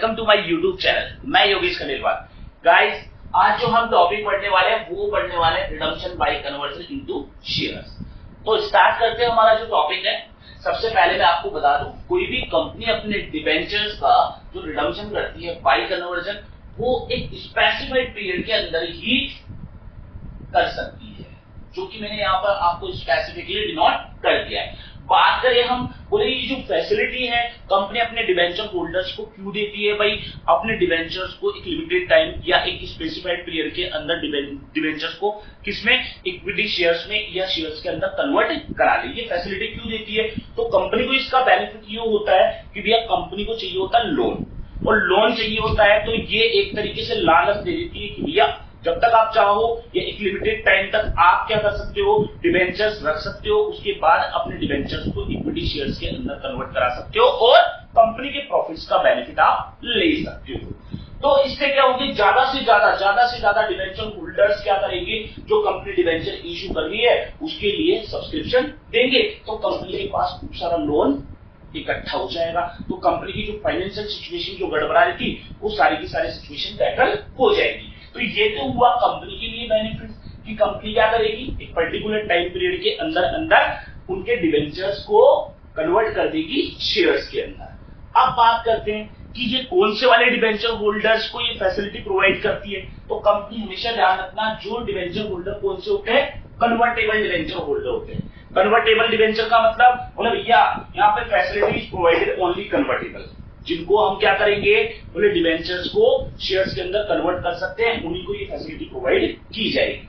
Welcome to my YouTube channel. मैं Yogesh Khandelwal. Guys, आज जो हम टॉपिक पढ़ने वाले हैं वो पढ़ने वाले हैं redemption bye conversion into shares. तो स्टार्ट करते हैं। हमारा जो टॉपिक है, सबसे पहले मैं आपको बता दूं, कोई भी कंपनी अपने डिबेंचर्स का जो रिडम्पशन करती है बाय कन्वर्जन, वो एक स्पेसिफाइड पीरियड के अंदर ही कर सकती है, जो कि मैंने यहाँ पर आपको स्पेसिफिकली डिनोट कर दिया है। बात करें हम, बोले ये जो फैसिलिटी है कंपनी अपने डिबेंचर होल्डर्स को क्यों देती है भाई, अपने डिबेंचर्स को एक लिमिटेड टाइम या एक स्पेसिफाइड पीरियड के अंदर डिबेंचर्स को किसमें, इक्विटी शेयर्स में या शेयर्स के अंदर कन्वर्ट करा ले। ये फैसिलिटी क्यों देती है? तो कंपनी को इसका बेनिफिट ये होता है कि भैया कंपनी को चाहिए होता है लोन, और लोन चाहिए होता है तो ये एक तरीके से लालच दे देती है कि भैया जब तक आप चाहो या एक लिमिटेड टाइम तक आप क्या कर सकते हो, डिबेंचर्स रख सकते हो, उसके बाद अपने डिबेंचर्स को इक्विटी शेयर्स के अंदर कन्वर्ट करा सकते हो और कंपनी के प्रॉफिट्स का बेनिफिट आप ले सकते हो। तो इससे क्या होगी, ज्यादा से ज्यादा डिबेंचर होल्डर्स क्या करेंगे, जो कंपनी डिबेंचर इश्यू कर रही है उसके लिए सब्सक्रिप्शन देंगे, तो कंपनी के पास खूब सारा लोन इकट्ठा हो जाएगा। तो कंपनी की जो फाइनेंशियल सिचुएशन जो गड़बड़ा रही थी वो सारी की सारी सिचुएशन टैकल हो जाएगी। तो ये तो हुआ कंपनी के लिए बेनिफिट कि कंपनी क्या करेगी, एक पर्टिकुलर टाइम पीरियड के अंदर उनके डिबेंचर्स को कन्वर्ट कर देगी शेयर्स के अंदर। अब बात करते हैं कि ये कौन से वाले डिबेंचर होल्डर्स को ये फैसिलिटी प्रोवाइड करती है। तो कंपनी हमेशा ध्यान रखना, जो डिबेंचर होल्डर कौन से होते हैं, कन्वर्टेबल डिबेंचर होल्डर होते हैं। कन्वर्टेबल डिबेंचर का मतलब भैया यहाँ पे facility is provided only convertible, जिनको हम क्या करेंगे, बोले डिबेंचर्स को शेयर्स के अंदर कन्वर्ट कर सकते हैं, उन्हीं को ये फैसिलिटी प्रोवाइड की जाएगी।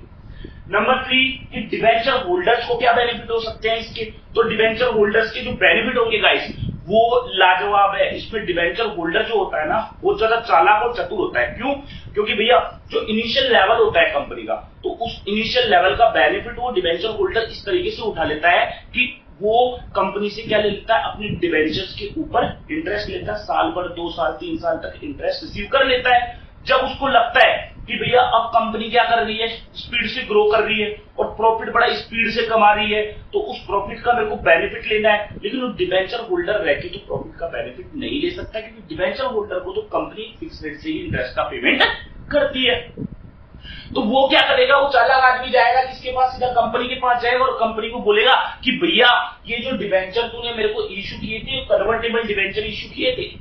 नंबर 3 कि डिबेंचर होल्डर्स को क्या बेनिफिट हो सकते हैं इसके। तो डिबेंचर होल्डर्स के जो बेनिफिट होंगे गाइस वो लाजवाब है। इसमें डिबेंचर होल्डर जो होता है ना, वो ज्यादा चालाक और चतुर होता है। क्यों? क्योंकि भैया जो इनिशियल लेवल होता है कंपनी का, तो उस इनिशियल लेवल का बेनिफिट वो डिबेंचर होल्डर इस तरीके से उठा लेता है कि वो कंपनी से क्या ले लेता है, अपने डिबेंचर्स के ऊपर इंटरेस्ट लेता है, साल भर 2 साल 3 साल तक इंटरेस्ट रिसीव कर लेता है। जब उसको लगता है कि भैया अब कंपनी क्या कर रही है, स्पीड से ग्रो कर रही है और प्रॉफिट बड़ा स्पीड से कमा रही है, तो उस प्रॉफिट का मेरे को बेनिफिट लेना है, लेकिन वो डिबेंचर होल्डर रह के तो प्रॉफिट का बेनिफिट नहीं ले सकता, क्योंकि डिबेंचर होल्डर को तो कंपनी फिक्स रेट से ही इंटरेस्ट का पेमेंट करती है। तो वो क्या करेगा, वो चालाक आदमी जाएगा किसके पास, सीधा कंपनी के पास जाएगा और कंपनी को बोलेगा कि भैया ये जो डिबेंचर तूने मेरे को इश्यू किए थे, कन्वर्टेबल डिबेंचर इश्यू किए थे,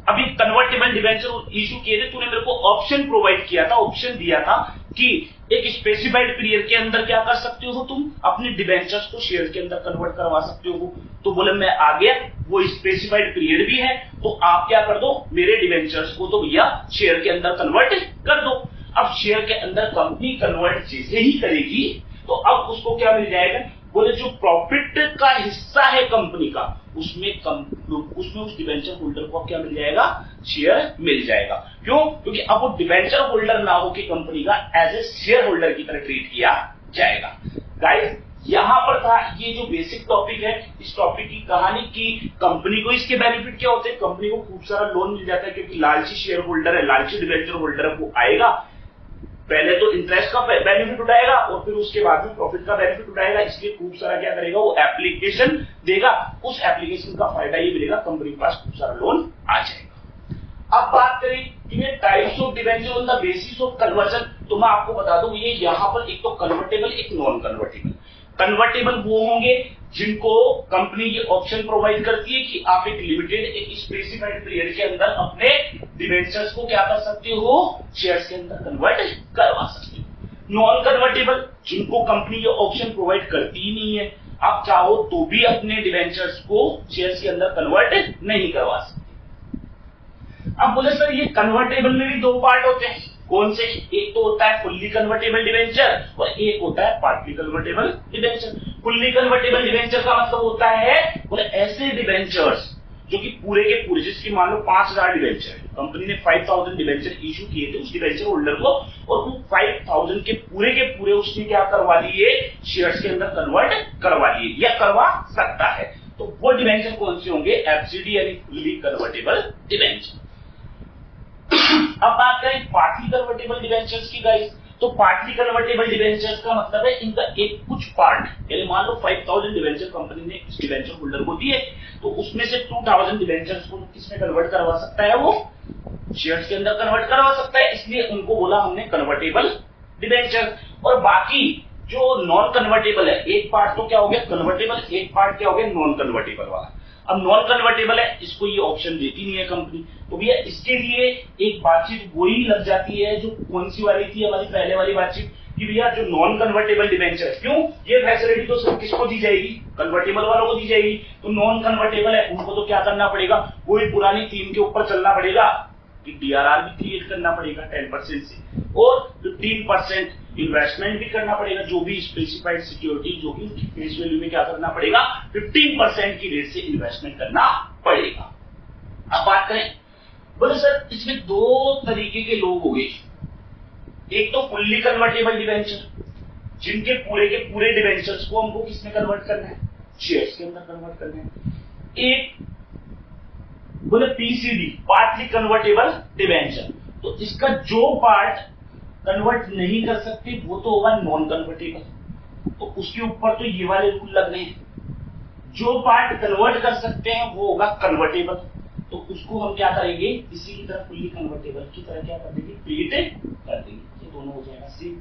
अभी कन्वर्टेबल डिबेंचर इश्यू किए थे, तूने मेरे को ऑप्शन प्रोवाइड किया था, ऑप्शन दिया था कि एक स्पेसिफाइड पीरियड के अंदर क्या कर सकते हो, तुम अपने डिबेंचर्स को शेयर के अंदर कन्वर्ट करवा सकते हो। तो बोले मैं आ गया, वो स्पेसिफाइड पीरियड भी है, तो आप क्या कर दो, मेरे डिबेंचर्स को तो भैया शेयर के अंदर कन्वर्ट कर दो। अब शेयर के अंदर कंपनी कन्वर्ट जैसे ही करेगी तो अब उसको क्या मिल जाएगा, बोले जो प्रॉफिट का हिस्सा है कंपनी का, उसमें उस डिबेंचर होल्डर को क्या मिल जाएगा, शेयर मिल जाएगा। क्यों? क्योंकि अब वो डिबेंचर होल्डर ना हो कि कंपनी का एज ए शेयर होल्डर की तरह ट्रीट किया जाएगा। गाइस, यहां पर था ये जो बेसिक टॉपिक है, इस टॉपिक की कहानी की कंपनी को इसके बेनिफिट क्या होते हैं। कंपनी को खूब सारा लोन मिल जाता है, क्योंकि लालची शेयर होल्डर है, लालची डिबेंचर होल्डर है, वो आएगा, पहले तो इंटरेस्ट का बेनिफिट उठाएगा और फिर उसके बाद में प्रॉफिट का बेनिफिट उठाएगा। इसलिए खूब सारा क्या करेगा, वो एप्लीकेशन देगा, उस एप्लीकेशन का फायदा ये मिलेगा, कंपनी के पास खूब सारा लोन आ जाएगा। अब बात करें कि types of debenture on the basis of conversion, तो मैं आपको बता दूं ये यहाँ पर एक तो कन्वर्टेबल, एक नॉन कन्वर्टेबल। कन्वर्टेबल वो होंगे जिनको कंपनी ये ऑप्शन प्रोवाइड करती है कि आप एक लिमिटेड, एक स्पेसिफाइड पीरियड के अंदर अपने डिबेंचर्स को क्या कर सकते हो, शेयर्स के अंदर कन्वर्ट करवा सकते हो। नॉन कन्वर्टेबल जिनको कंपनी ये ऑप्शन प्रोवाइड करती ही नहीं है, आप चाहो तो भी अपने डिबेंचर्स को शेयर्स के अंदर कन्वर्ट नहीं करवा सकते। अब बोले सर ये कन्वर्टेबल में भी 2 पार्ट होते हैं, कौन से? एक तो होता है फुल्ली कन्वर्टेबल डिबेंचर और एक होता है partly convertible debenture. Fully convertible debenture का मतलब होता है बोले ऐसे डिबेंचर्स जो कि पूरे के पूरे, जिसकी मान लो 5000 डिबेंचर, कंपनी ने 5000 डिबेंचर इश्यू किए थे उस डिबेंचर होल्डर को, और वो 5000 के पूरे उसने क्या करवा लिए, शेयर्स के अंदर कन्वर्ट करवा लिए या करवा सकता है। तो वो डिबेंचर कौन से होंगे, एफसीडी यानी फुल्ली कन्वर्टेबल डिबेंचर। अब बात करें पार्टली कन्वर्टेबल डिबेंचर्स की गाइस, तो पार्टली कन्वर्टेबल डिवेंचर्स का मतलब है इनका एक कुछ पार्ट, यानी मान लो 5000 डिवेंचर कंपनी ने इस डिवेंचर होल्डर को दिए, तो उसमें से 2000 डिवेंचर्स को किसमें कन्वर्ट करवा सकता है, वो शेयर्स के अंदर कन्वर्ट करवा सकता है, इसलिए उनको बोला हमने कन्वर्टेबल डिवेंचर। और बाकी जो नॉन कन्वर्टेबल है, एक पार्ट तो क्या हो गया कन्वर्टेबल, एक पार्ट क्या हो गया नॉन कन्वर्टेबल वाला। अब नॉन कन्वर्टेबल है, इसको ये ऑप्शन देती नहीं है कंपनी, तो भैया इसके लिए एक बातचीत वही लग जाती है जो कौन सी वाली थी हमारी पहले वाली बातचीत, कि भैया जो नॉन कन्वर्टेबल डिवेंचर, क्यों ये फैसिलिटी तो सिर्फ किसको दी जाएगी, कन्वर्टेबल वालों को दी जाएगी। तो नॉन कन्वर्टेबल है उनको तो क्या करना पड़ेगा, वही पुरानी थीम के ऊपर चलना पड़ेगा कि डीआरआर भी क्रिएट करना पड़ेगा 10% से, और 15% इन्वेस्टमेंट भी करना पड़ेगा, जो भी स्पेसिफाइड सिक्योरिटी जो कि उनकी फेस वैल्यू में क्या करना पड़ेगा 15% की रेट से इन्वेस्टमेंट करना पड़ेगा। अब बात करें, बोले सर इसमें दो तरीके के लोग हो गए, एक तो फुल्ली कन्वर्टेबल डिवेंचर, जिनके पूरे के पूरे डिवेंचर्स को हमको किसमें कन्वर्ट करना है, शेयर्स के अंदर कन्वर्ट करना है। एक बोले पीसीडी, पार्टली कन्वर्टेबल डिवेंचर, तो इसका जो पार्ट कन्वर्ट नहीं कर सकते वो तो होगा नॉन कन्वर्टेबल, तो उसके ऊपर तो ये वाले रूल लग रहे हैं। जो पार्ट कन्वर्ट कर सकते हैं वो होगा कन्वर्टेबल, तो उसको हम क्या करेंगे, इसी की तरह फुल्ली कन्वर्टेबल की तरह क्या कर देंगे, क्रिएट कर देंगे, ये दोनों हो जाएगा सेम।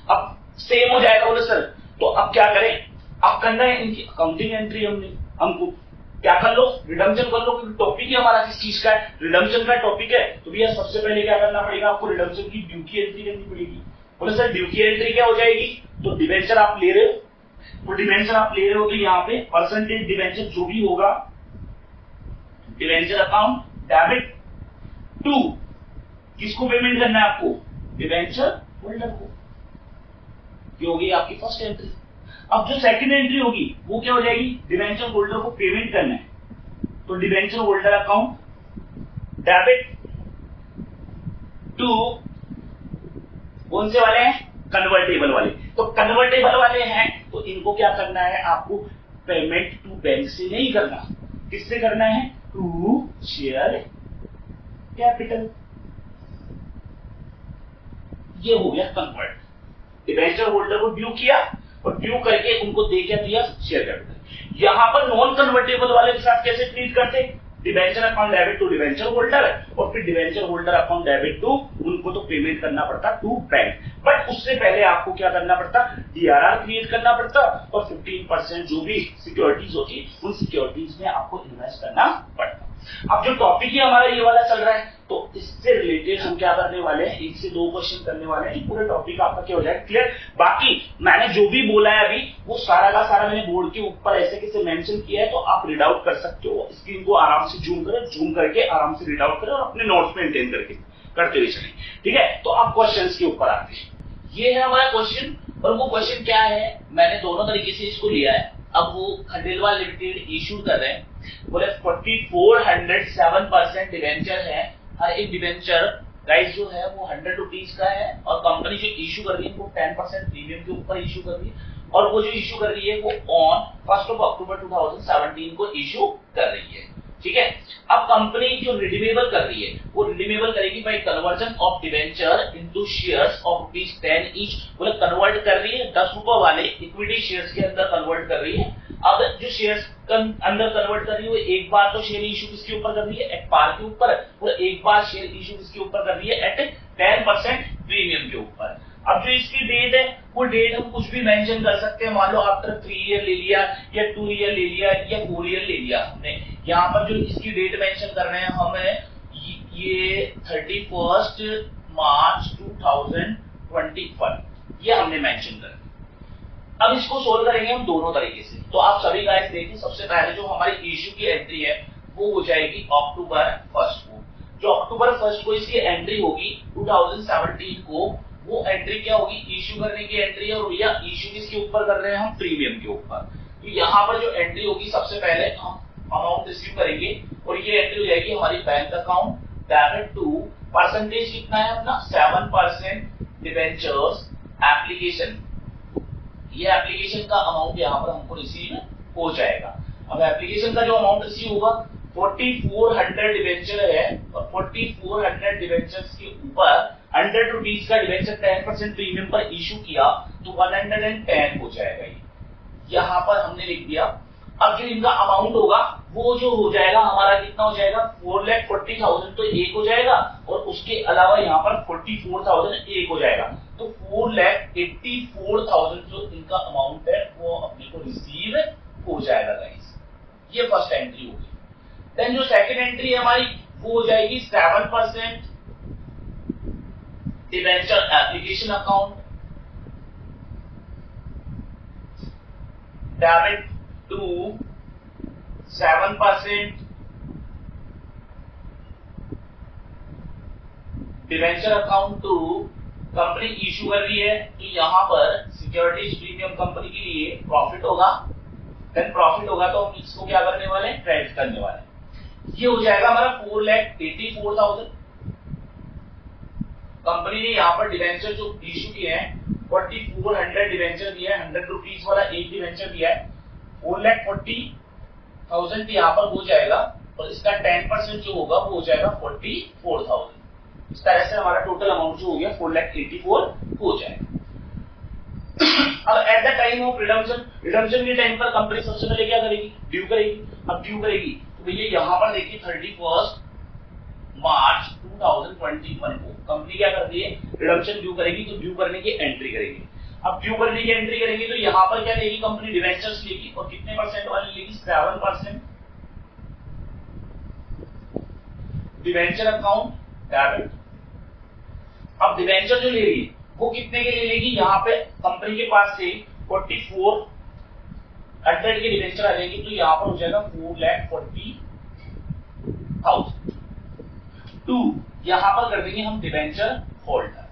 अब सेम हो जाएगा बोले सर, तो अब क्या करें, अब करना है इनकी अकाउंटिंग एंट्री, हमको क्या कर लो, रिडम्पशन कर लो, क्योंकि टॉपिक ही हमारा किस चीज का है, रिडम्पशन का टॉपिक है। तो भैया सबसे पहले क्या करना पड़ेगा, आपको रिडम्पशन की ड्यू की एंट्री करनी पड़ेगी। बोले सर ड्यू की एंट्री क्या हो जाएगी, तो डिवेंचर आप ले रहे हो, तो डिवेंचर आप ले रहे हो तो यहाँ पे परसेंटेज डिवेंचर जो भी होगा, डिवेंचर अकाउंट डेबिट टू किसको पेमेंट करना है आपको, डिवेंचर होल्डर को, ये होगी आपकी फर्स्ट एंट्री। अब जो सेकंड एंट्री होगी वो क्या हो जाएगी, डिवेंचर होल्डर को पेमेंट करना है, तो debenture holder account debit to कौन से वाले हैं, कन्वर्टेबल वाले। तो कन्वर्टेबल वाले हैं तो इनको क्या करना है, आपको पेमेंट टू बैंक से नहीं करना, किससे करना है, टू शेयर कैपिटल। ये हो गया कन्वर्ट, डिवेंचर होल्डर को ड्यू किया और ड्यू करके उनको दे क्या दिया, शेयर कैपिटल। यहां पर नॉन कन्वर्टेबल वाले के साथ कैसे ट्रीट करते, debenture account debit to debenture holder, और फिर debenture holder account debit to, उनको तो पेमेंट करना पड़ता टू बैंक, बट उससे पहले आपको क्या करना पड़ता, डीआरआर क्रिएट करना पड़ता, और 15% जो भी सिक्योरिटीज होती उन सिक्योरिटीज में आपको इन्वेस्ट करना पड़ता। अब जो टॉपिक ही हमारा ये वाला चल रहा है, तो इससे रिलेटेड हम क्या करने वाले हैं, 1 से 2 क्वेश्चन करने वाले हैं, पूरे टॉपिक आपका क्या हो जाएगा क्लियर। बाकी मैंने जो भी बोला है अभी वो सारा का सारा मैंने बोर्ड के ऊपर ऐसे कैसे मेंशन किया है, तो आप रीड आउट कर सकते हो, स्क्रीन को आराम से जूम करें, जूम करके आराम से रीड आउट करें और अपने नोट्स मेंटेन करके करते हुए चलें, ठीक है। तो आप क्वेश्चन के ऊपर आते हैं, ये है हमारा क्वेश्चन, और वो क्वेश्चन क्या है, मैंने दोनों तरीके से इसको लिया है। अब वो खंडेलवाल लिमिटेड इशू कर रहे हैं, बोले 4407% डिवेंचर है, हर एक डिवेंचर प्राइस जो है वो 100 रुपीज का है, और कंपनी जो इशू कर रही है वो 10% प्रीमियम के ऊपर इशू कर रही है, और वो जो इशू कर रही है वो ऑन 1 अक्टूबर 2017 को इशू कर रही है, ठीक है। अब कंपनी जो रिडीमेबल कर रही है वो रिडीमेबल करेगी bye conversion of debenture into shares of ₹10 each, बोले कन्वर्ट कर रही है 10 रुपए वाले इक्विटी शेयर्स के अंदर कन्वर्ट कर रही है। अब जो शेयर्स अंदर कन्वर्ट कर रही है वो एक बार तो शेयर इशू किसके ऊपर कर रही है, एट पार के ऊपर, और एक बार शेयर इशू किसके ऊपर कर रही है, एट 10% प्रीमियम के ऊपर। अब जो इसकी डेट है वो डेट हम कुछ भी मेंशन कर सकते हैं, मान लो आफ्टर 3 ईयर ले लिया या 2 ईयर ले लिया या 4 ईयर ले लिया हमने। यहाँ पर जो इसकी डेट मेंशन कर रहे हैं हमें, ये 31 मार्च 2021 ये हमने मेंशन कर। अब इसको सोल्व करेंगे हम दोनों तरीके से, तो आप सभी गाइस देखिए, सबसे पहले जो हमारी इशू की एंट्री है वो हो जाएगी अक्टूबर 1 को। जो अक्टूबर 1 को इसकी एंट्री होगी 2017 को, वो एंट्री क्या होगी, इशू करने की एंट्री है, और भैया इशू किसके ऊपर कर रहे हैं हम, प्रीमियम के ऊपर। तो यहाँ पर जो एंट्री होगी सबसे पहले हम अमाउंट रिसीव करेंगे, और ये एंट्री हो जाएगी हमारी bank account debit to, percentage कितना है अपना 7% डिवेंचर्स एप्लीकेशन, ये एप्लीकेशन का अमाउंट यहाँ पर हमको रिसीव हो जाएगा। अब एप्लीकेशन का जो अमाउंट रिसीव होगा 4400 डिवेंचर है, और 4400 डिवेंचर्स के ऊपर ₹100 का डिवेंचर 10% प्रीमियम पर इशू किया तो 110 हो जाएगा। ये यहां पर हमने लिख दिया। अब जो इनका अमाउंट होगा वो जो हो जाएगा हमारा कितना हो जाएगा 4,40,000 तो एक हो जाएगा और उसके अलावा यहाँ पर 44,000 एक हो जाएगा, तो 4,84,000 जो इनका अमाउंट है वो अपने को रिसीव हो जाएगा गाइस। ये फर्स्ट एंट्री होगी। देन जो सेकंड एंट्री है हमारी वो हो जाएगी 7% debenture application account debit to 7% debenture account to company issue कर रही है तो यहां पर सिक्योरिटीज प्रीमियम कंपनी के लिए प्रॉफिट होगा। देन प्रॉफिट होगा तो हम इसको क्या करने वाले हैं, क्रेडिट करने वाले हैं। ये हो जाएगा हमारा 4,84,000। कंपनी ने यहाँ पर डिवेंचर जो इशू किए हैं 4,400 डिवेंचर दिया है, ₹100 वाला एक डिवेंचर दिया है, 4,40,000 यहाँ पर हो जाएगा और इसका 10% जो होगा वो हो जाएगा 44,000। इस तरह से हमारा टोटल अमाउंट जो हो गया 4,84,000 हो जाएगा। अब at the time of redemption के टाइम पर कंपनी सबसे पहले क्या करेगी, ड्यू करेगी। अब ड्यू करेगी तो भैया यहाँ पर देखिए 31 मार्च 2021 को कंपनी क्या करती है, रिडम्पशन ड्यू करेगी तो ड्यू करने की एंट्री करेगी। अब ड्यू करने की एंट्री करेंगे तो यहाँ पर क्या लेगी कंपनी, डिवेंचर्स लेगी और कितने परसेंट वाली लेगी, 7% डिवेंचर अकाउंट डेबिट। अब डिवेंचर जो ले रही है वो कितने के लिए लेगी, यहाँ पे कंपनी के पास से 4,400 के डिवेंचर आ जाएंगे तो यहाँ पर हो जाएगा 4,40,000 टू यहां पर कर देंगे हम डिवेंचर होल्डर।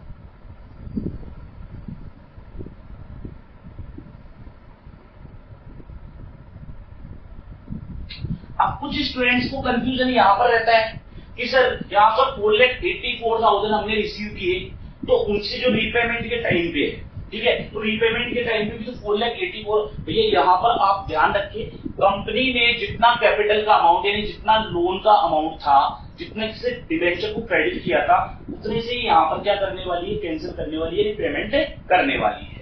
अब कुछ स्टूडेंट्स को कंफ्यूजन यहां पर रहता है कि सर यहां पर 4,84,000 हमने रिसीव किए तो उनसे जो रीपेमेंट के टाइम पे है, ठीक है, तो रीपेमेंट के टाइम पे भी तो 4,84,000 भैया यहाँ पर आप ध्यान रखिए कंपनी ने जितना कैपिटल का अमाउंट यानी जितना लोन का अमाउंट था, जितने से डिवेंचर को क्रेडिट किया था उतने से यहाँ पर क्या करने वाली है, कैंसिल करने वाली है, पेमेंट करने वाली है।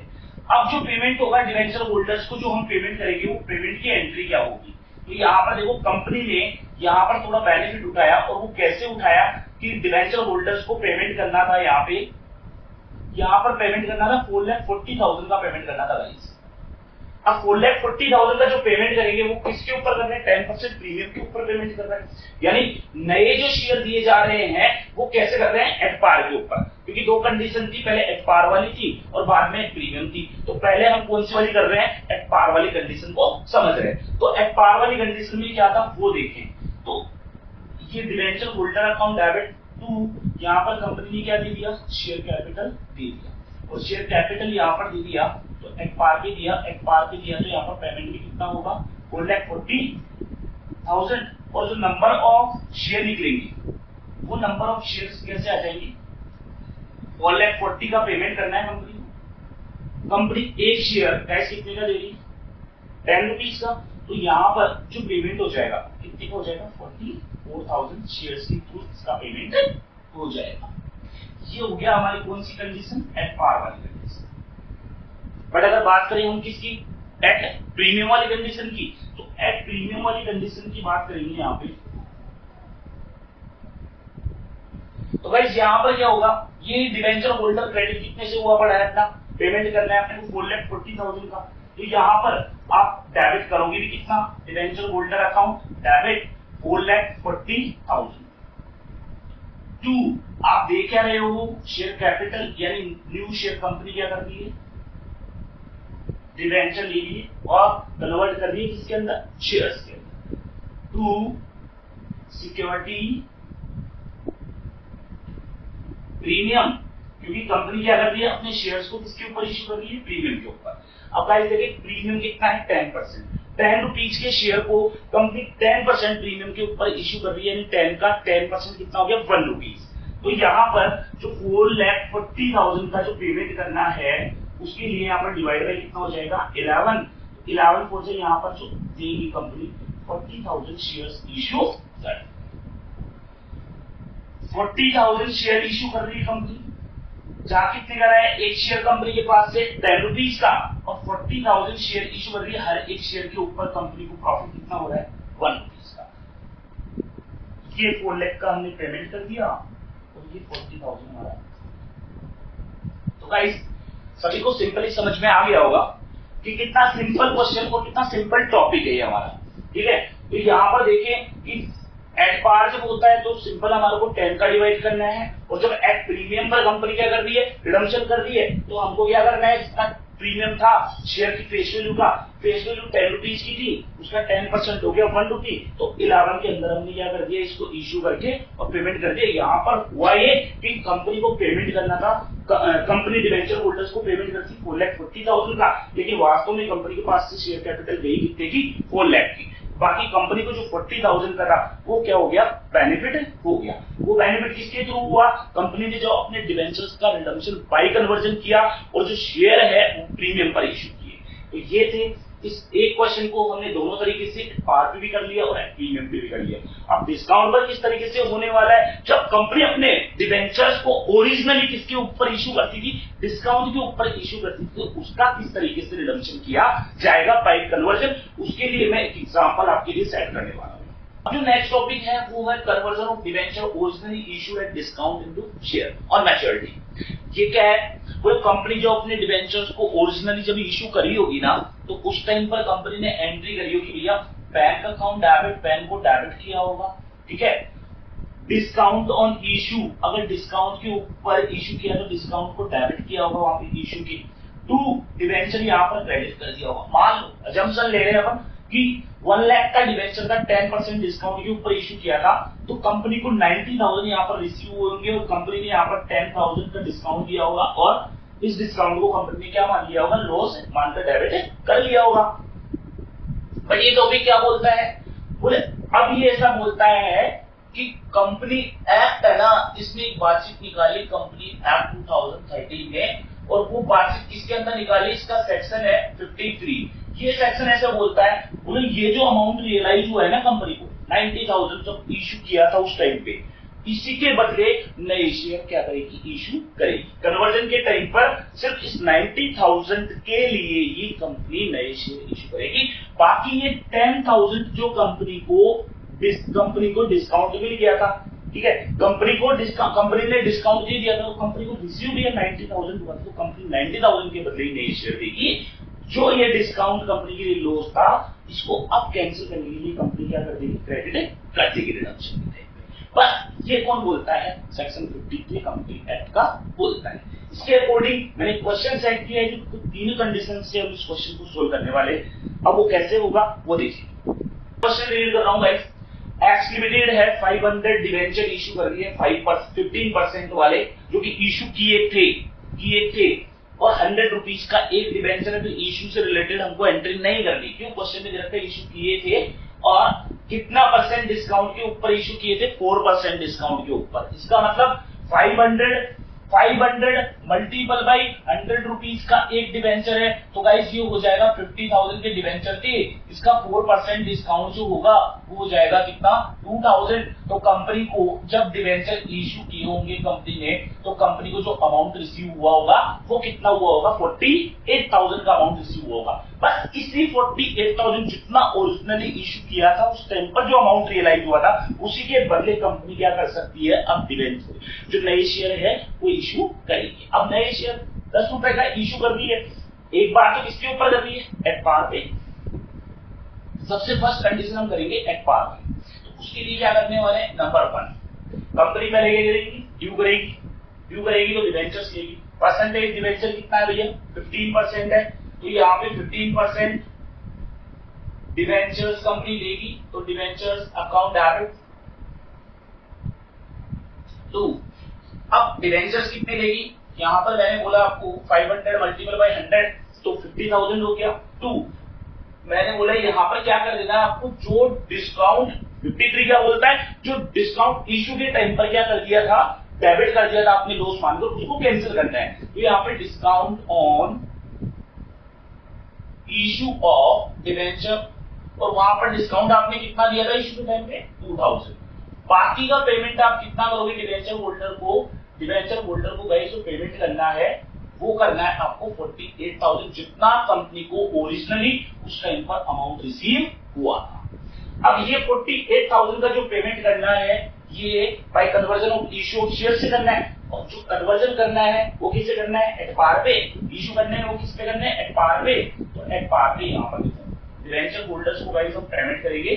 अब जो पेमेंट होगा डिवेंचर होल्डर्स को जो हम पेमेंट करेंगे वो पेमेंट की एंट्री क्या होगी, तो यहाँ पर देखो कंपनी ने यहाँ पर थोड़ा बेनिफिट उठाया और वो कैसे उठाया कि डिवेंचर होल्डर्स को पेमेंट करना था, यहाँ पर पेमेंट करना था 4,40,000 का पेमेंट करना था गाइस। अब 4,40,000 का जो पेमेंट करेंगे वो किसके ऊपर करना है, 10% प्रीमियम के ऊपर पेमेंट कर रहे हैं, यानी नए जो शेयर दिए जा रहे हैं वो कैसे कर रहे हैं, एट पार के ऊपर, क्योंकि दो कंडीशन थी, पहले एट पार वाली थी और बाद में प्रीमियम थी, तो पहले हम कौन सी वाली कर रहे हैं, एट पार वाली कंडीशन को समझ रहे हैं। तो एट पार वाली कंडीशन में क्या था वो देखें, तो ये debenture holder account debit to यहाँ पर कंपनी ने क्या दे दिया, शेयर कैपिटल दे दिया और शेयर कैपिटल यहाँ पर दे दिया तो एक पार पे दिया तो यहाँ पर पेमेंट भी कितना होगा 4,40,000 और जो नंबर ऑफ शेयर निकलेंगे वो नंबर ऑफ शेयर कैसे आ जाएंगे, 4,40,000 का पेमेंट करना है कंपनी को। कंपनी एक शेयर कैश कितने का दे रही है, ₹10 का, तो यहाँ पर जो पेमेंट हो जाएगा कितने का हो जाएगा, 44,000 शेयर्स के थ्रू इसका पेमेंट हो जाएगा। ये हो गया हमारी कौन सी कंडीशन, एट पार वाली कंडीशन। बट अगर बात करें हम किसकी, एट प्रीमियम वाली कंडीशन की, तो एट प्रीमियम वाली कंडीशन की बात करेंगे यहाँ पे, तो गाइस यहाँ पर क्या होगा, ये डिवेंचर होल्डर क्रेडिट कितने से हुआ पड़ा है, अपना पेमेंट करना है अपने को 4,40,000 का, तो यहाँ पर आप डेबिट करोगे भी कितना, debenture holder account debit 4,40,000 to आप देख क्या रहे हो, शेयर कैपिटल यानी न्यू शेयर कंपनी क्या कर रही है, डिवेंचर ले ली और कन्वर्ट कर दी किसके अंदर, शेयर्स के अंदर, टू सिक्योरिटी प्रीमियम, क्योंकि कंपनी क्या कर रही है अपने शेयर्स को किसके ऊपर इश्यू कर रही है, प्रीमियम के ऊपर। अब गाइस देखिए प्रीमियम कितना है, 10%, ₹10 के शेयर को कंपनी 10% प्रीमियम के ऊपर इश्यू कर रही है, यानी 10 का 10% कितना हो गया, ₹1। तो यहाँ पर जो 4,40,000 का जो पेमेंट करना है उसके लिए यहाँ पर डिवाइड बाय कितना हो जाएगा, 11 4 से यहाँ पर जो देगी कंपनी 40,000 शेयर्स इश्यू कर, 40,000 शेयर इश्यू कर रही है कंपनी, जहां कितने का है, एक शेयर कंपनी के पास से 10 रुपीज का और 40,000 शेयर इशू कर रही है, हर एक शेयर के ऊपर कंपनी को प्रॉफिट कितना हो रहा है, 1 रुपीज का। ये 4 लाख का हमने पेमेंट कर दिया और ये 40,000 हमारा। तो गाइस सभी को सिंपली समझ में आ गया होगा कि कितना सिंपल क्वेश्चन और कितना सिंपल टॉपिक है ये हमारा, ठीक है। तो यहाँ पर देखें कि एट पार जब होता है तो सिंपल हमारे को 10 का डिवाइड करना है, और जब एट प्रीमियम पर कंपनी क्या कर रही है, रिडम्पशन कर रही है, तो हमको क्या करना है, जितना प्रीमियम था शेयर की फेस वैल्यू का, फेस वैल्यू 10 रुपीज की थी, उसका 10% हो गया 1 रुपी, तो 11 के अंदर हमने क्या कर दिया, इसको इश्यू करके और पेमेंट कर दिया। यहाँ पर हुआ ये कि कंपनी को पेमेंट करना था, कंपनी डिवेंचर होल्डर्स को पेमेंट करती 4,40,000 का, लेकिन वास्तव में कंपनी के पास से शेयर कैपिटल गई कितने की, 4 लाख की। बाकी कंपनी को जो 40,000 का था वो क्या हो गया, बेनिफिट हो गया। वो बेनिफिट किसके थ्रू हुआ, कंपनी ने जो अपने डिवेंचर्स का रिडम्पशन बाय कन्वर्जन किया और जो शेयर है वो प्रीमियम पर इश्यू किए। तो ये थे, इस एक क्वेश्चन को हमने दोनों तरीके से पार पे भी कर लिया और प्रीमियम पे भी कर लिया। अब डिस्काउंट पर किस तरीके से होने वाला है, जब कंपनी अपने डिवेंचर्स को ओरिजिनली किसके ऊपर इश्यू करती थी, डिस्काउंट के ऊपर इश्यू करती थी, तो उसका किस तरीके से रिडम्पशन किया जाएगा बाय कन्वर्जन, उसके लिए मैं एक एग्जांपल आपके लिए सेट करने वाला हूं। अब जो नेक्स्ट टॉपिक है वो है conversion of debenture originally issued at discount into share on maturity. ये क्या है, वो कंपनी जो अपने डिवेंचर्स को ओरिजिनली जब इश्यू करी होगी ना, तो उस टाइम पर कंपनी ने एंट्री करी होगी, भैया बैंक अकाउंट डेबिट, पैन को डेबिट किया होगा, ठीक है। डिस्काउंट ऑन इश्यू, अगर डिस्काउंट के ऊपर इश्यू किया तो डिस्काउंट को डेबिट किया होगा वहां पे इश्यू की, टू डिवेंचर यहाँ पर क्रेडिट कर दिया होगा। मान लो अजम्पशन ले रहे हैं अपन कि 1 लाख का डिवेंचर का 10% डिस्काउंट के ऊपर इश्यू किया था, तो कंपनी को 90,000 यहाँ पर रिसीव होंगे और कंपनी ने यहाँ पर 10,000 का डिस्काउंट दिया होगा, और इस डिस्काउंट को कंपनी ने क्या मान लिया होगा, लॉस मानकर डेबिट कर लिया होगा। बट ये टॉपिक क्या बोलता है, बोले अब ये ऐसा बोलता है कि कंपनी एक्ट है ना, इसने एक बातचीत निकाली कंपनी एक्ट 2013 में, और वो बातचीत किसके अंदर निकाली, इसका सेक्शन है 53। ये सेक्शन ऐसे बोलता है, बोले ये जो अमाउंट रियलाइज हुआ है ना कंपनी को 90,000 जब इश्यू किया था उस टाइम पे, इसी के बदले नए शेयर क्या करेगी, इश्यू करेगी। कन्वर्जन के टाइम पर सिर्फ इस 90,000 के लिए ही कंपनी नए शेयर इश्यू करेगी, बाकी ये 10,000 जो कंपनी को डिस्काउंट मिल गया था, ठीक है, कंपनी ने डिस्काउंट दे दिया था, तो कंपनी को रिसीव दिया 90,000 के बदले, तो कंपनी 90,000 के बदले ही नए शेयर देगी। जो ये डिस्काउंट कंपनी के लिए लॉस था, इसको अब कैंसिल करने के लिए कंपनी क्या कर देगी, क्रेडिट कर देगी रिडम्पशन के टाइम पे। पर ये कौन बोलता है, सेक्शन 53 कंपनी एक्ट का बोलता है। इसके अकॉर्डिंग मैंने क्वेश्चन सेट किया है, जो 3 कंडीशन से हम इस क्वेश्चन को सोल्व करने वाले। अब वो कैसे होगा वो देखिए। क्वेश्चन रीड कर रहा हूं गाइस। एक्स लिमिटेड है 500 डिवेंचर इशू कर रही है 15% वाले, जो कि इशू किए थे और 100 रुपीज का एक डिवेंचर है, तो इशू से रिलेटेड हमको एंट्री नहीं करनी। क्यों, क्वेश्चन में देखते इशू किए थे और कितना परसेंट डिस्काउंट के ऊपर इशू किए थे, 4% डिस्काउंट के ऊपर। इसका मतलब 500 मल्टीपल बाई 100 रुपीज का एक डिवेंचर है, तो गाइस ये हो जाएगा 50,000 के डिवेंचर थे, इसका 4% डिस्काउंट जो होगा वो हो जाएगा कितना, 2,000। तो कंपनी को जब डिवेंचर इश्यू किए होंगे कंपनी ने, तो कंपनी को जो अमाउंट रिसीव हुआ होगा वो कितना हुआ होगा, 48,000 का अमाउंट रिसीव हुआ होगा। बस इसी 48,000 जितना ओरिजिनली इश्यू किया था उस टाइम पर जो अमाउंट रियलाइज हुआ था, उसी के बदले कंपनी क्या कर सकती है, अब डिवेंचर जो नए शेयर है वो इश्यू करेगी। अब नए शेयर 10 रुपए का इश्यू कर रही है, एक बार तो किसके ऊपर कर रही है, एट पार पे। सबसे फर्स्ट कंडीशन हम करेंगे एट पार पे, तो उसके लिए क्या करने वाले हैं, नंबर 1 कंपनी पहले क्या करेगी, ड्यू करेगी तो डिवेंचर्स लेगी। परसेंटेज डिवेंचर कितना है भैया, 15% है, तो यहाँ पे 15% डिवेंचर्स कंपनी लेगी, तो डिवेंचर्स अकाउंट डेबिट 2। अब डिवेंचर्स कितने लेगी, यहां पर मैंने बोला आपको 500 मल्टीपल बाय 100 तो 50,000 हो गया। 2 मैंने बोला यहां पर क्या कर देना है आपको, जो डिस्काउंट 53 क्या बोलता है, जो डिस्काउंट इश्यू के टाइम पर क्या कर दिया था, डेबिट कर दिया था आपने लॉस मानकर, उसको कैंसिल करना है। तो यहाँ पे discount on issue of debenture, और वहां पर डिस्काउंट आपने कितना दिया था इश्यू के टाइम पे, 2,000। बाकी का पेमेंट आप कितना करोगे डिवेंचर होल्डर को, डिबेंचर होल्डर को गाइस जो पेमेंट करना है वो करना है आपको 48,000 जितना कंपनी को ओरिजिनली उस टाइम पर अमाउंट रिसीव हुआ था। अब ये 48,000 का जो पेमेंट करना है ये bye conversion of issue of share से करना है, और जो कन्वर्जन करना है वो किससे करना है, एट पार पे। इश्यू करने में वो किस पे करना है, एट पार पे। तो एट पार पे यहाँ पर डिबेंचर होल्डर्स को गाइस हम पेमेंट करेंगे।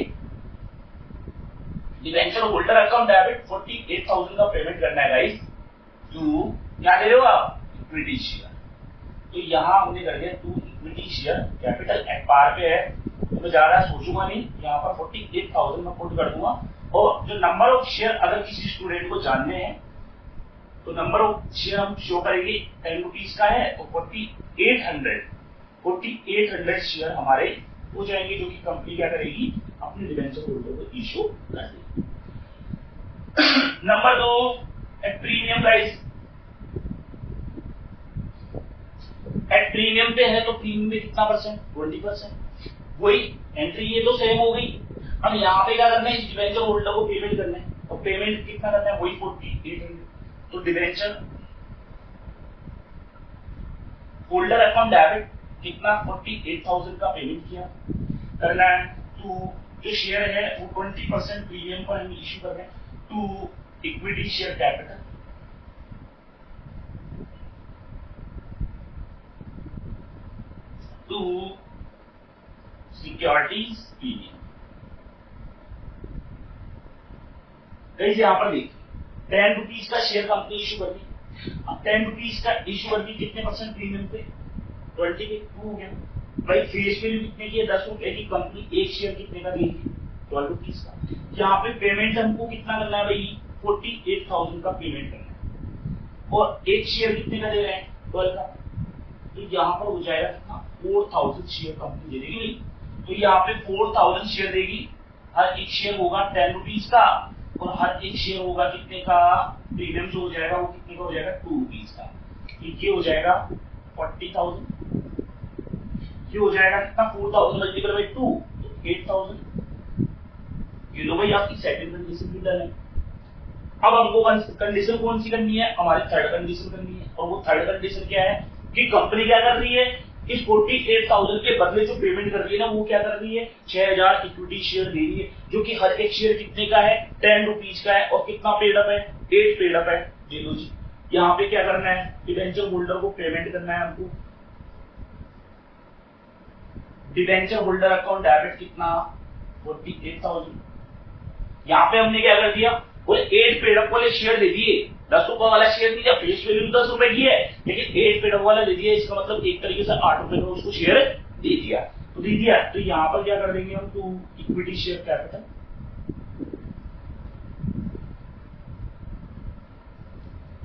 डिबेंचर होल्डर अकाउंट डेबिट 48,000 का पेमेंट करना है गाइस टू, क्या ले रहे हो आप, इक्विटी शेयर। तो यहाँ हमने कर दिया to equity share, capital at par पे है तो मैं ज्यादा सोचूंगा नहीं, यहाँ पर 48,000 मैं पुट कर दूंगा। और जो नंबर ऑफ शेयर अगर किसी स्टूडेंट को जानने हैं तो नंबर ऑफ शेयर हम शो करेंगे 10 रुपीज का है तो 4800 शेयर हमारे हो जाएंगे, जो कि कंपनी क्या करेगी, अपने डिबेंचर होल्डर को इशू कर देगी। Number 2 at premium price. At premium पे है तो प्रीमियम में कितना परसेंट, 20%। वही एंट्री ये तो सेम हो गई। अब यहाँ पे क्या करना है, डिबेंचर होल्डर को पेमेंट करना है, और पेमेंट कितना करना है, वही 4800। तो डिबेंचर होल्डर अकाउंट डेबिट कितना, 48,000 का पेमेंट किया करना है टू, जो शेयर है वो 20% प्रीमियम पर हम इश्यू कर रहे हैं to equity share capital, to securities premium. Guys यहाँ पर देखिए 10 रुपीज का शेयर कंपनी इश्यू कर दी। अब 10 रुपीज का इश्यू कर दी कितने परसेंट प्रीमियम पे, 20 पे, 2 हो गया। भाई फेस वैल्यू कितने की है, 10 रुपए की, कंपनी एक शेयर कितने का देगी, 12 रुपीज का। यहाँ पे पेमेंट हमको कितना करना है भाई, 48,000 का पेमेंट करना है, और एक शेयर कितने का दे रहे हैं, 12 का। तो यहाँ पर हो जाएगा कितना, 4,000 शेयर कंपनी दे देगी। तो यहाँ पे 4,000 शेयर देगी, हर एक शेयर होगा 10 रुपीज का, और हर एक शेयर होगा कितने का, प्रीमियम जो हो जाएगा वो कितने का हो जाएगा, 2 रुपीज का। ये हो जाएगा 40,000, ये हो जाएगा कितना, 4,000 मल्टीपल बाई 2 तो 8,000। ये लो भाई आपकी सेकंड कंडीशन भी डन है। अब हमको कंडीशन कौन सी करनी है, हमारी थर्ड कंडीशन करनी है, और वो थर्ड कंडीशन क्या है कि कंपनी क्या कर रही है, इस 48,000 के बदले जो पेमेंट कर रही है ना वो क्या कर रही है, 6,000 इक्विटी शेयर दे रही है, जो कि हर एक शेयर कितने का है, 10 रुपीज का है, और कितना पेड अप है, 8 पेड अप है। जी लो जी, यहाँ पे क्या करना है, डिबेंचर होल्डर को पेमेंट करना है हमको। डिबेंचर होल्डर अकाउंट डेबिट कितना, 48,000। यहाँ पे हमने क्या कर दिया, वो 8 पेड अप वाले शेयर दे दिए, 10 रुपए वाला शेयर दिया, फेस वैल्यू 10 रुपए की है, लेकिन 8 पेड अप वाला दे दिया, इसका मतलब एक तरीके से 8 रुपए का उसको शेयर दे दिया। तो दे दिया तो यहाँ पर क्या कर देंगे हम, टू इक्विटी शेयर कैपिटल,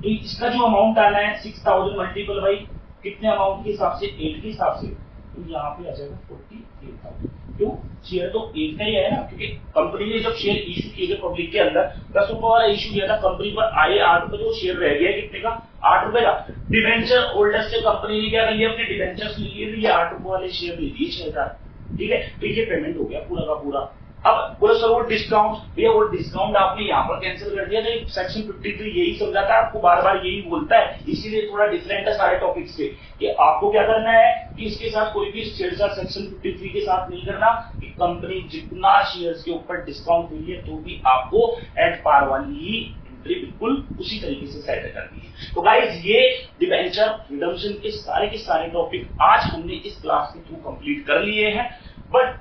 तो इसका जो अमाउंट आना है 6,000 मल्टीपल बाई कितने अमाउंट के हिसाब से, 8 के हिसाब से, तो यहाँ पे आ जाएगा 48,000। क्यों, शेयर तो एक का ही है ना, क्योंकि कंपनी ने जब शेयर इश्यू किए थे पब्लिक के अंदर 10 रुपए वाला इश्यू किया था, कंपनी पर आए 8 रुपए, जो शेयर रह गया कितने का, 8 रुपए का। डिबेंचर होल्डर से कंपनी ने क्या कर लिया, अपने डिबेंचर्स लिए, ये 8 रुपए वाले शेयर दे दिए 6,000, ठीक है। तो ये पेमेंट हो गया पूरा का पूरा। अब बोलो सर वो डिस्काउंट, भैया वो डिस्काउंट आपने यहाँ पर कैंसिल कर दिया, तो सेक्शन 53 यही समझाता है आपको, बार बार यही बोलता है, इसीलिए थोड़ा डिफरेंट है सारे टॉपिक से, कि आपको क्या करना है कि इसके साथ कोई भी छेड़छाड़ सेक्शन 53 के साथ नहीं करना, कि कंपनी जितना शेयर्स के ऊपर डिस्काउंट हुई है तो भी आपको एट पार वाली ही एंट्री बिल्कुल उसी तरीके से सेट करनी है। तो गाइस ये डिबेंचर रिडम्पशन के सारे टॉपिक आज हमने इस क्लास के थ्रू कंप्लीट कर लिए हैं। बट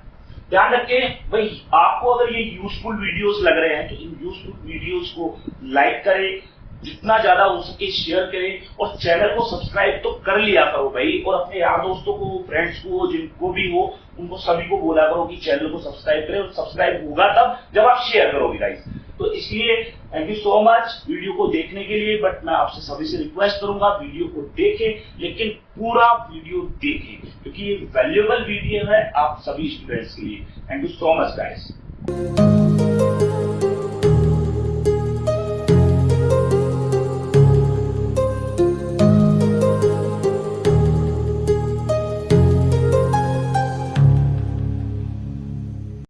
ध्यान रखें भाई, आपको अगर ये यूजफुल वीडियोस लग रहे हैं तो इन यूजफुल वीडियोस को लाइक करें, जितना ज्यादा हो सके शेयर करें, और चैनल को सब्सक्राइब तो कर लिया करो भाई, और अपने यार दोस्तों को, फ्रेंड्स को, जिनको भी हो उनको सभी को बोला करो कि चैनल को सब्सक्राइब करें, और सब्सक्राइब होगा तब जब आप शेयर करोगे गाइस। तो इसलिए thank you so much video को देखने के लिए। बट मैं आपसे सभी से रिक्वेस्ट करूंगा वीडियो को देखें, लेकिन पूरा वीडियो देखें, क्योंकि ये वैल्यूएबल वीडियो है आप सभी स्टूडेंट्स के लिए। Thank you so much guys.